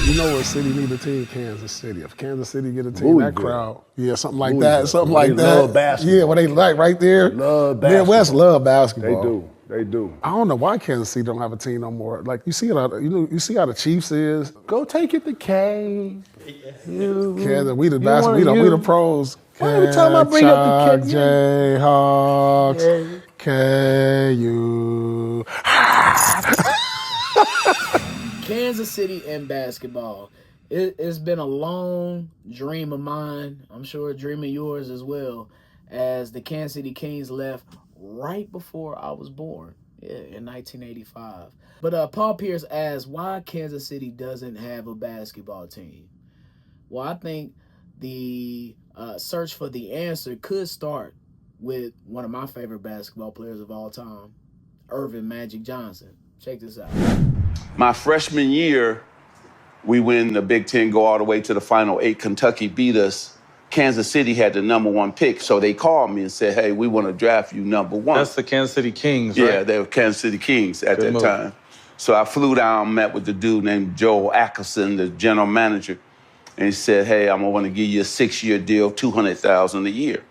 You know what city need a team? Kansas City. If Kansas City get a team, that crowd, something like that, something like that. Love basketball. Yeah, what they like right there. Love basketball. Midwest love basketball. They do. I don't know why Kansas City don't have a team no more. Like you see how you see how the Chiefs is. Go take it to K. Kansas, we the basketball, we the pros. Every time I bring up the Jayhawks, KU. Kansas City and basketball. It's been a long dream of mine. I'm sure a dream of yours as well, as the Kansas City Kings left right before I was born, in 1985. But Paul Pierce asked why Kansas City doesn't have a basketball team. Well, I think the search for the answer could start with one of my favorite basketball players of all time, Irvin Magic Johnson. Check this out. My freshman year, we win the Big Ten, go all the way to the Final Eight. Kentucky beat us. Kansas City had the #1 pick, so they called me and said, hey, we want to draft you #1. That's the Kansas City Kings, right? Yeah, they were Kansas City Kings at that time. So I flew down, met with the dude named Joel Ackerson, the general manager, and he said, hey, I'm going to give you a 6-year deal, $200,000 a year.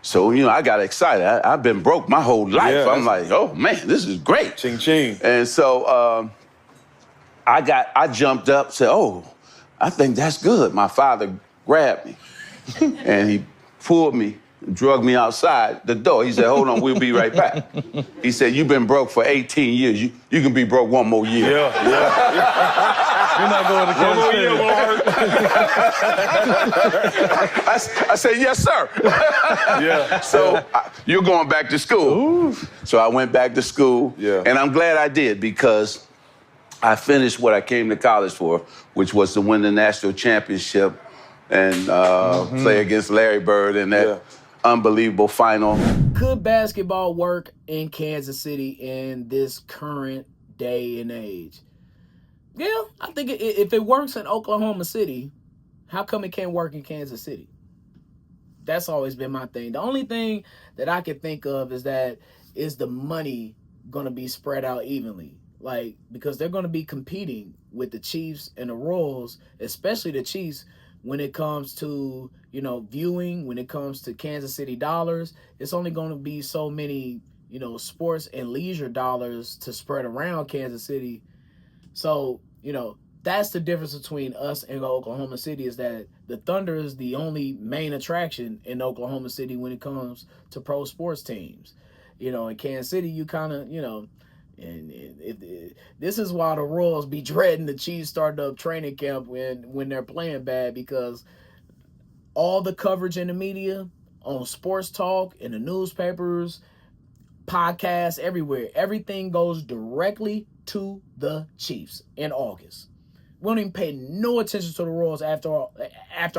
So, I got excited. I've been broke my whole life. Yeah, I'm like, oh, man, this is great. Ching ching. And so I jumped up, said, oh, I think that's good. My father grabbed me and he pulled me, drugged me outside the door. He said, hold on, we'll be right back. He said, you've been broke for 18 years. You can be broke one more year. Yeah. You're not going to Kansas City. I said, yes, sir. Yeah. So you're going back to school. Ooh. So I went back to school. Yeah. And I'm glad I did, because I finished what I came to college for, which was to win the national championship and play against Larry Bird in that unbelievable final. Could basketball work in Kansas City in this current day and age? Yeah, I think if it works in Oklahoma City, how come it can't work in Kansas City? That's always been my thing. The only thing that I can think of is the money going to be spread out evenly? Like, because they're going to be competing with the Chiefs and the Royals, especially the Chiefs, when it comes to, viewing, when it comes to Kansas City dollars. It's only going to be so many, sports and leisure dollars to spread around Kansas City. So, that's the difference between us and Oklahoma City, is that the Thunder is the only main attraction in Oklahoma City when it comes to pro sports teams. In Kansas City, you kind of, and this is why the Royals be dreading the Chiefs starting up training camp when they're playing bad, because all the coverage in the media, on sports talk, in the newspapers, podcasts, everywhere, everything goes directly to the Chiefs in August. We don't even pay no attention to the Royals after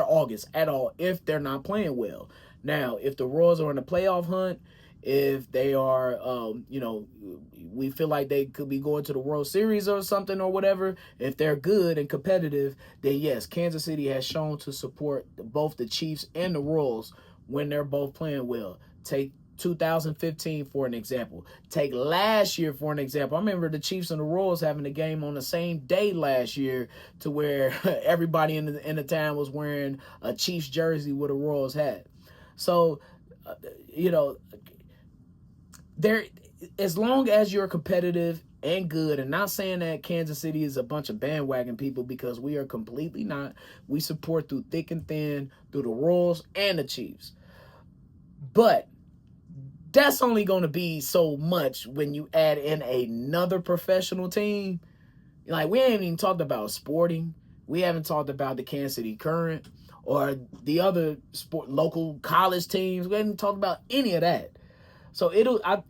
August at all if they're not playing well. Now, if the Royals are in the playoff hunt, if they are, we feel like they could be going to the World Series or something or whatever, if they're good and competitive, then yes, Kansas City has shown to support both the Chiefs and the Royals when they're both playing well. Take 2015 for an example. Take last year for an example. I remember the Chiefs and the Royals having a game on the same day last year, to where everybody in the town was wearing a Chiefs jersey with a Royals hat. So, there, as long as you're competitive and good, and not saying that Kansas City is a bunch of bandwagon people, because we are completely not. We support through thick and thin, through the Royals and the Chiefs. But that's only going to be so much when you add in another professional team. Like, we haven't even talked about Sporting. We haven't talked about the Kansas City Current or the other local college teams. We haven't talked about any of that. So I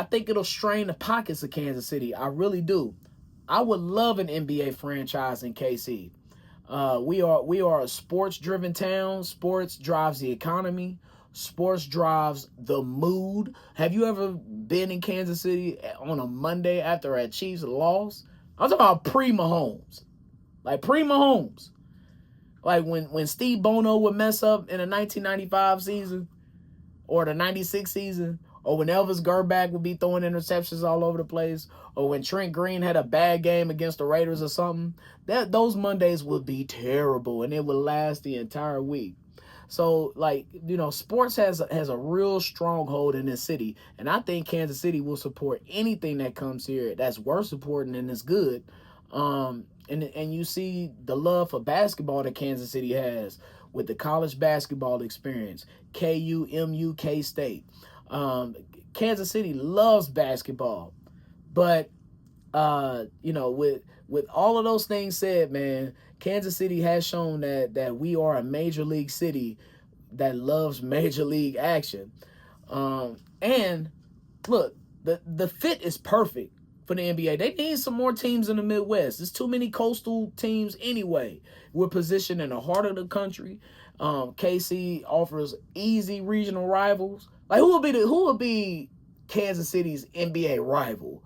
think it'll strain the pockets of Kansas City. I really do. I would love an NBA franchise in KC. We are a sports-driven town. Sports drives the economy. Sports drives the mood. Have you ever been in Kansas City on a Monday after a Chiefs loss? I'm talking about pre-Mahomes. Like pre-Mahomes. Like when Steve Bono would mess up in the 1995 season or the 96 season, or when Elvis Gerback would be throwing interceptions all over the place, or when Trent Green had a bad game against the Raiders or something, those Mondays would be terrible, and it would last the entire week. So, like, you know, sports has a real stronghold in this city, and I think Kansas City will support anything that comes here that's worth supporting and is good. And you see the love for basketball that Kansas City has with the college basketball experience, KU, MU, K-State. Kansas City loves basketball, but you know, with all of those things said, man, Kansas City has shown that we are a major league city that loves major league action. And look, the fit is perfect for the NBA. They need some more teams in the Midwest. There's too many coastal teams anyway. We're positioned in the heart of the country. KC offers easy regional rivals. Like, who would be Kansas City's NBA rival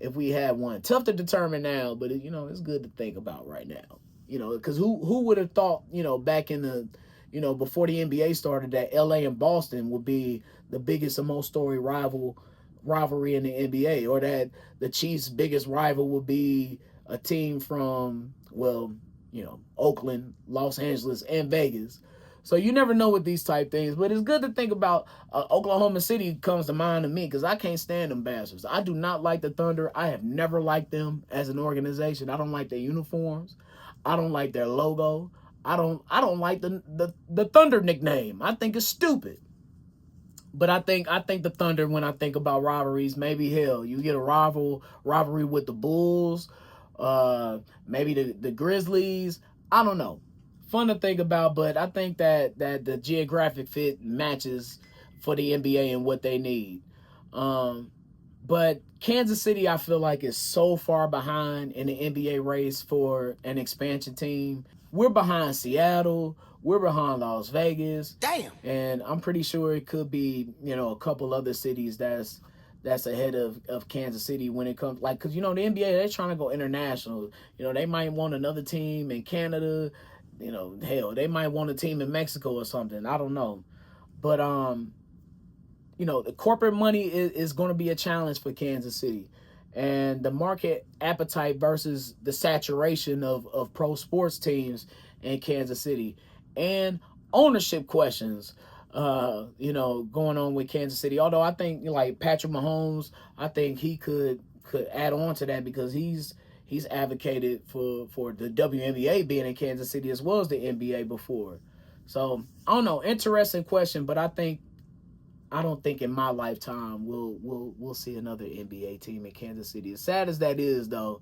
if we had one? Tough to determine now, but you know, it's good to think about right now. You know, because who would have thought, you know, back in the, you know, before the NBA started, that LA and Boston would be the biggest and most storied rivalry in the NBA, or that the Chiefs' biggest rival would be a team from, well, you know, Oakland, Los Angeles, and Vegas. So you never know with these type things, but it's good to think about. Oklahoma City comes to mind to me because I can't stand them bastards. I do not like the Thunder. I have never liked them as an organization. I don't like their uniforms. I don't like their logo. I don't like the Thunder nickname. I think it's stupid. But I think the Thunder, when I think about rivalries, maybe hell, you get a rivalry with the Bulls, maybe the Grizzlies. I don't know. Fun to think about, but I think that the geographic fit matches for the NBA and what they need. But Kansas City, I feel like, is so far behind in the NBA race for an expansion team. We're behind Seattle. We're behind Las Vegas. Damn. And I'm pretty sure it could be, you know, a couple other cities that's ahead of Kansas City when it comes, like, because, you know, the NBA, they're trying to go international. You know, they might want another team in Canada. You know, hell, they might want a team in Mexico or something. I don't know. But, you know, the corporate money is going to be a challenge for Kansas City. And the market appetite versus the saturation of pro sports teams in Kansas City. And ownership questions, you know, going on with Kansas City. Although I think, like, Patrick Mahomes, I think he could add on to that because he's advocated for the WNBA being in Kansas City as well as the NBA before. So, I don't know. Interesting question, but I don't think in my lifetime we'll see another NBA team in Kansas City. As sad as that is, though,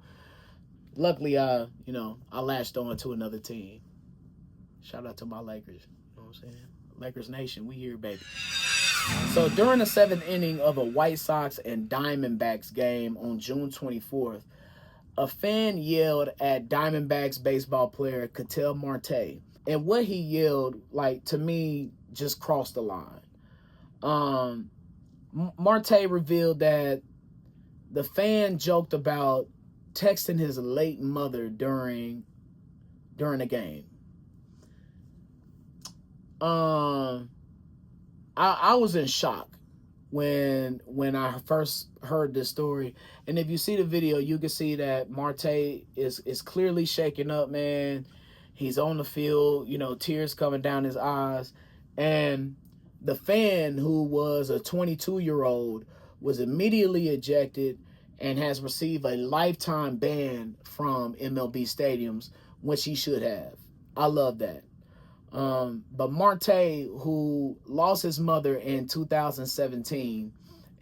luckily I latched on to another team. Shout out to my Lakers. You know what I'm saying? Lakers Nation, we here, baby. So during the 7th inning of a White Sox and Diamondbacks game on June 24th, a fan yelled at Diamondbacks baseball player Ketel Marte. And what he yelled, like, to me, just crossed the line. Marte revealed that the fan joked about texting his late mother during the game. I was in shock when I first heard this story. And if you see the video, you can see that Marte is clearly shaken up, man. He's on the field, you know, tears coming down his eyes. And the fan, who was a 22-year-old, was immediately ejected and has received a lifetime ban from MLB stadiums, which he should have. I love that. But Marte, who lost his mother in 2017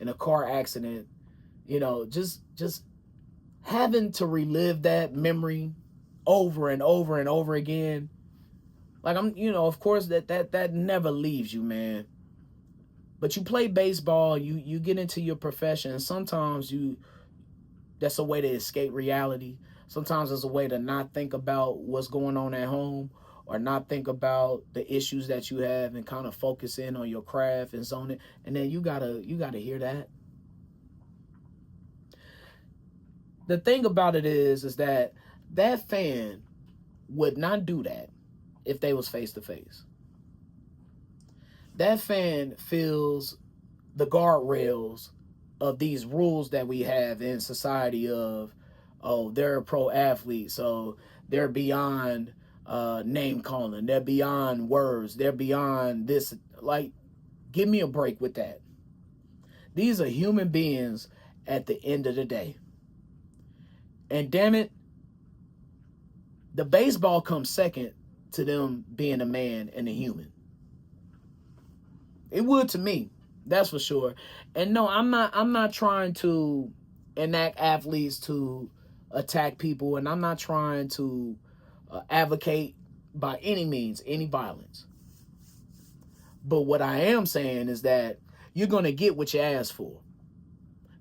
in a car accident, you know, just having to relive that memory over and over and over again. Like, of course that never leaves you, man. But you play baseball, you get into your profession, and sometimes that's a way to escape reality. Sometimes it's a way to not think about what's going on at home, or not think about the issues that you have, and kind of focus in on your craft and zone it. And then you gotta hear that. The thing about it is that fan would not do that if they was face to face. That fan feels the guardrails of these rules that we have in society of, oh, they're a pro athlete, so they're beyond name calling, they're beyond words, they're beyond this. Like, give me a break with that. These are human beings at the end of the day. And damn it, the baseball comes second to them being a man and a human. It would to me, that's for sure. And no, I'm not trying to enact athletes to attack people, and I'm not trying to advocate by any means any violence. But what I am saying is that you're going to get what you ask for,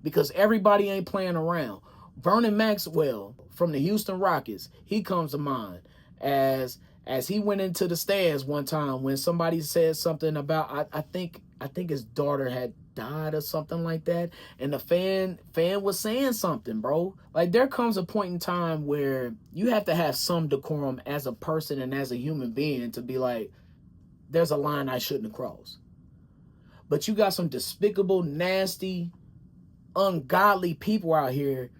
because everybody ain't playing around. Vernon Maxwell from the Houston Rockets, he comes to mind as he went into the stands one time when somebody said something about, I think his daughter had died or something like that, and the fan was saying something, bro. Like, there comes a point in time where you have to have some decorum as a person and as a human being to be like, there's a line I shouldn't cross. But you got some despicable, nasty, ungodly people out here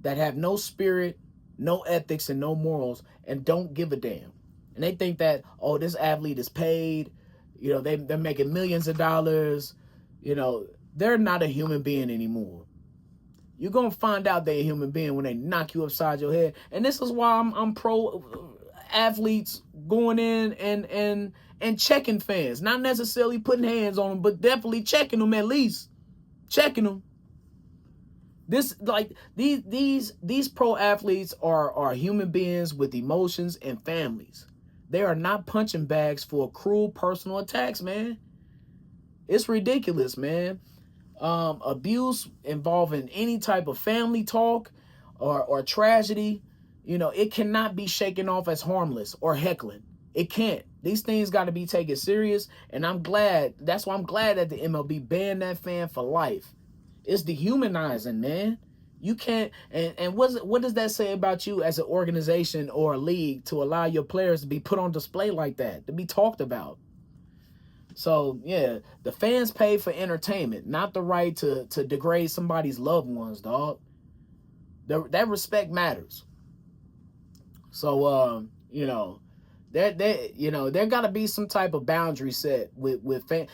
that have no spirit, no ethics, and no morals, and don't give a damn. And they think that, oh, this athlete is paid, you know, they're making millions of dollars, you know, they're not a human being anymore. You're going to find out they're a human being when they knock you upside your head. And this is why I'm pro athletes going in and checking fans. Not necessarily putting hands on them, but definitely checking them, at least. Checking them. These pro athletes are human beings with emotions and families. They are not punching bags for cruel personal attacks, man. It's ridiculous, man. Abuse involving any type of family talk or tragedy, you know, it cannot be shaken off as harmless or heckling. It can't. These things got to be taken serious, and I'm glad. That's why I'm glad that the MLB banned that fan for life. It's dehumanizing, man. You can't, and what does that say about you as an organization or a league to allow your players to be put on display like that, to be talked about? So, yeah, the fans pay for entertainment, not the right to degrade somebody's loved ones, dog. That respect matters. So, you know, there got to be some type of boundary set with fans.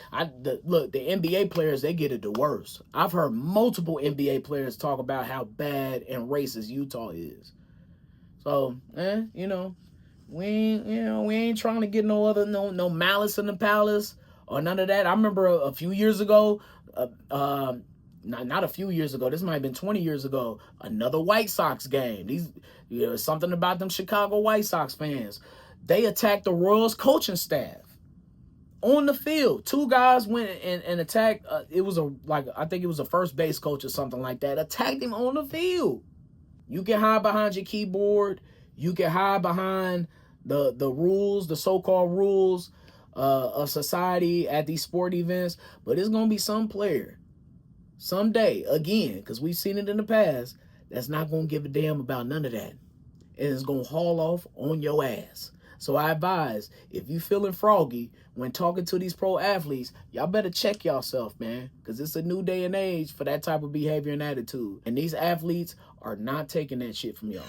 Look, the NBA players, they get it the worst. I've heard multiple NBA players talk about how bad and racist Utah is. So, you know, we ain't trying to get no malice in the palace or none of that. I remember a few years ago, not a few years ago, this might have been 20 years ago, another White Sox game. Something about them Chicago White Sox fans. They attacked the Royals coaching staff on the field. Two guys went and attacked. I think it was a first base coach or something like that. Attacked him on the field. You can hide behind your keyboard. You can hide behind the rules, the so-called rules of society at these sport events. But it's going to be some player someday, again, because we've seen it in the past, that's not going to give a damn about none of that. And it's going to haul off on your ass. So I advise, if you feeling froggy when talking to these pro athletes, y'all better check yourself, man, because it's a new day and age for that type of behavior and attitude. And these athletes are not taking that shit from y'all.